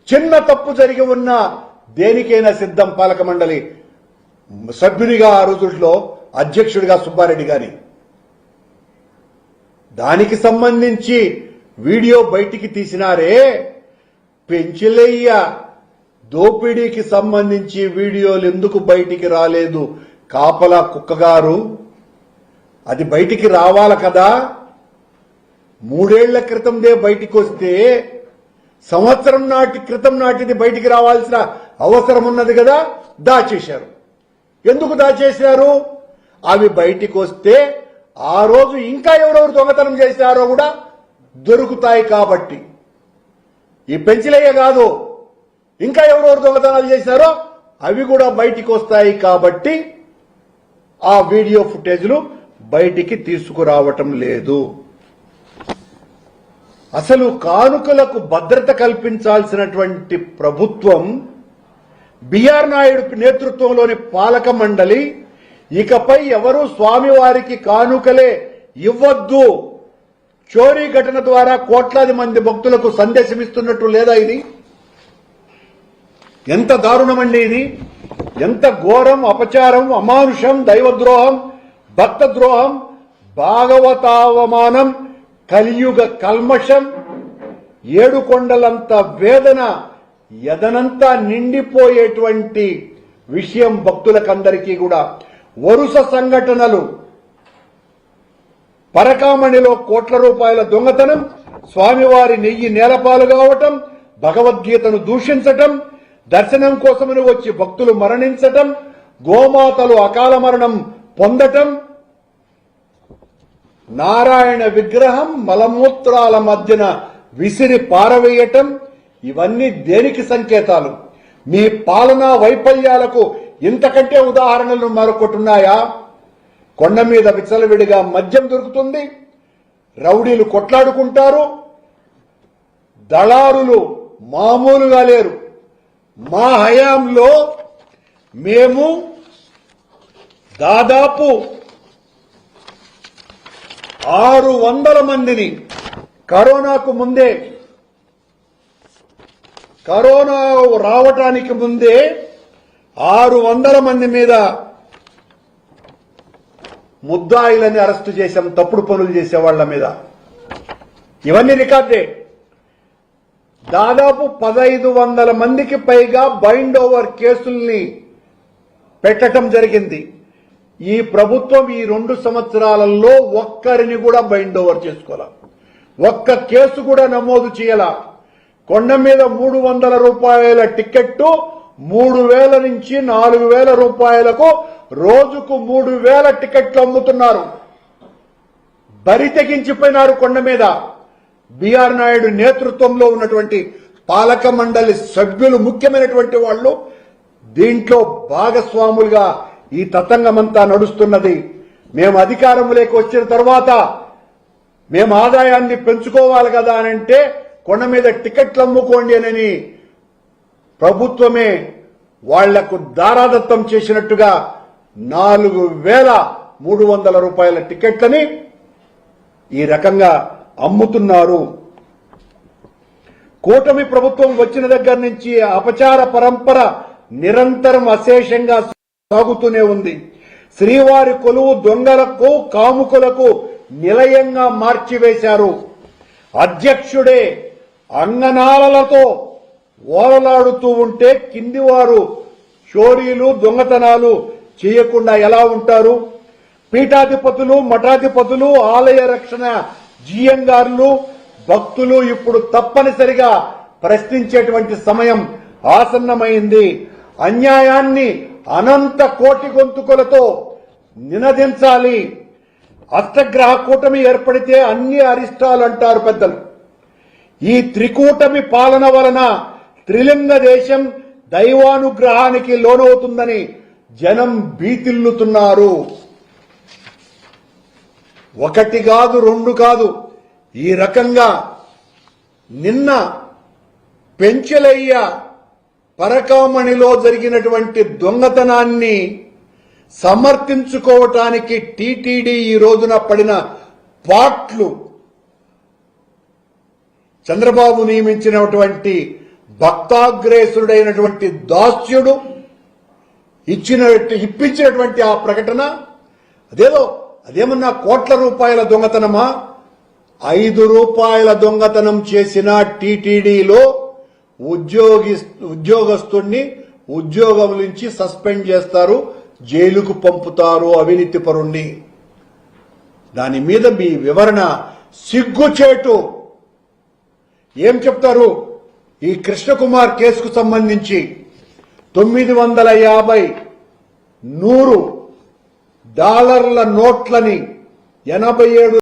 చిన్న తప్పు జరిగి ఉన్న దేనికైనా సిద్ధం పాలక మండలి సభ్యునిగా ఆ రోజుల్లో అధ్యక్షుడిగా సుబ్బారెడ్డి గారి దానికి సంబంధించి వీడియో బయటికి తీసినారే. పెంచిలయ్య దోపిడీకి సంబంధించి వీడియోలు ఎందుకు బయటికి రాలేదు? కాపలా కుక్కగారు, అది బయటికి రావాలి కదా. 3 ఏళ్ల క్రితందే బయటికి వస్తే సంవత్సరం క్రితం నాటిది బయటికి రావాల్సిన అవసరం ఉన్నది కదా. దాచేశారు. ఎందుకు దాచేశారు? అవి బయటికి వస్తే ఆ రోజు ఇంకా ఎవరెవరు దొంగతనం చేశారో కూడా దొరుకుతాయి కాబట్టి. ఈ పెంచిలయ్య కాదు, ఇంకా ఎవరెవరు దొంగతనాలు చేశారో అవి కూడా బయటికి వస్తాయి కాబట్టి ఆ వీడియో ఫుటేజ్లు బయటికి తీసుకురావటం లేదు. అసలు కానుకలకు భద్రత కల్పించాల్సినటువంటి ప్రభుత్వం, బిఆర్ నాయుడు నేతృత్వంలోని పాలక మండలి ఇకపై ఎవరూ స్వామివారికి కానుకలే ఇవ్వద్దు, చోరీ ఘటన ద్వారా కోట్లాది మంది భక్తులకు సందేశమిస్తున్నట్టు లేదా? ఇది ఎంత దారుణమండి! ఇది ఎంత ఘోరం, అపచారం, అమానుషం, దైవద్రోహం, భక్తద్రోహం, భాగవతావమానం, కలియుగ కల్మషం, 7 కొండలంత వేదన, ఎదనంతా నిండిపోయేటువంటి విషయం భక్తులకందరికీ కూడా. వరుస సంఘటనలు, పరకామణిలో కోట్ల రూపాయల దొంగతనం, స్వామివారి నెయ్యి నేలపాలు కావటం, భగవద్గీతను దూషించటం, దర్శనం కోసమని వచ్చి భక్తులు మరణించటం, గోమాతలు అకాల మరణం పొందటం, నారాయణ విగ్రహం మలమూత్రాల మధ్యన విసిరి పారవేయటం, ఇవన్నీ దేనికి సంకేతాలు? మీ పాలనా వైఫల్యాలకు ఇంతకంటే ఉదాహరణలు మరొకటున్నాయా? కొండ మీద విచ్చలవిడిగా మద్యం దొరుకుతుంది, రౌడీలు కొట్లాడుకుంటారు, దళారులు మామూలుగా లేరు. మా హయాంలో మేము దాదాపు 600 మందిని కరోనాకు ముందే, కరోనా రావటానికి ముందే 600 మంది మీద ముద్దాయిలని అరెస్టు చేశాం, తప్పుడు పనులు చేసే వాళ్ల మీద. ఇవన్నీ రికార్డే. దాదాపు 1500 మందికి పైగా బైండ్ ఓవర్ కేసుల్ని పెట్టడం జరిగింది. ఈ ప్రభుత్వం ఈ 2 సంవత్సరాలలో ఒక్కరిని కూడా బైండ్ ఓవర్ చేసుకోవాల, ఒక్క కేసు కూడా నమోదు చేయాల. కొండ మీద 300 రూపాయల టికెట్టు 3000 నుంచి 4000 రూపాయలకు రోజుకు 3000 టికెట్లు అమ్ముతున్నారు. బరి తెగించిపోయినారు కొండ మీద. బిఆర్ నాయుడు నేతృత్వంలో ఉన్నటువంటి పాలక మండలి సభ్యులు, ముఖ్యమైనటువంటి వాళ్ళు దీంట్లో భాగస్వాములుగా ఈ తతంగమంతా నడుస్తున్నది. మేము అధికారంలోకి వచ్చిన తర్వాత మేము ఆదాయాన్ని పెంచుకోవాలి కదా అని అంటే కొండ మీద టికెట్లు అమ్ముకోండి అని ప్రభుత్వమే వాళ్లకు దారాదత్తం చేసినట్టుగా 4300 రూపాయల టికెట్లని ఈ రకంగా అమ్ముతున్నారు. కూటమి ప్రభుత్వం వచ్చిన దగ్గర నుంచి అపచార పరంపర నిరంతరం అశేషంగా సాగుతూనే ఉంది. శ్రీవారి కొలువు దొంగలకు, కాముకులకు నిలయంగా మార్చివేశారు. అధ్యక్షుడే అంగనాలతో ఓరలాడుతూ ఉంటే కిందివారు చోరీలు, దొంగతనాలు చేయకుండా ఎలా ఉంటారు? పీఠాధిపతులు, మఠాధిపతులు, ఆలయ రక్షణ జీఎంగార్లు, భక్తులు ఇప్పుడు తప్పనిసరిగా ప్రశ్నించేటువంటి సమయం ఆసన్నమైంది. అన్యాయాన్ని అనంత కోటి గొంతుకులతో నినదించాలి. అష్టగ్రహ కూటమి ఏర్పడితే అన్ని అరిష్టాలు అంటారు పెద్దలు. ఈ త్రికూటమి పాలన వలన త్రిలింగ దేశం దైవానుగ్రహానికి లోనవుతుందని జనం భీతిల్లుతున్నారు. 1 కాదు, 2 కాదు, ఈ రకంగా నిన్న పెంచలయ్య పరకామణిలో జరిగినటువంటి దొంగతనాన్ని సమర్థించుకోవటానికి టీటీడీ ఈ రోజున పడిన పాట్లు, చంద్రబాబు నియమించినటువంటి భక్తాగ్రేసుడైనటువంటి దాస్యుడు ఇప్పించినటువంటి ఆ ప్రకటన అదేమన్నా కోట్ల రూపాయల దొంగతనమా? 5 రూపాయల దొంగతనం చేసిన టీటీడీలో ఉద్యోగస్తుణ్ణి ఉద్యోగం నుంచి సస్పెండ్ చేస్తారు, జైలుకు పంపుతారు అవినీతి పరుణ్ణి. దాని మీద మీ వివరణ సిగ్గుచేటు. ఏం చెప్తారు? ఈ కృష్ణకుమార్ కేసుకు సంబంధించి 950 $100 నోట్లని 87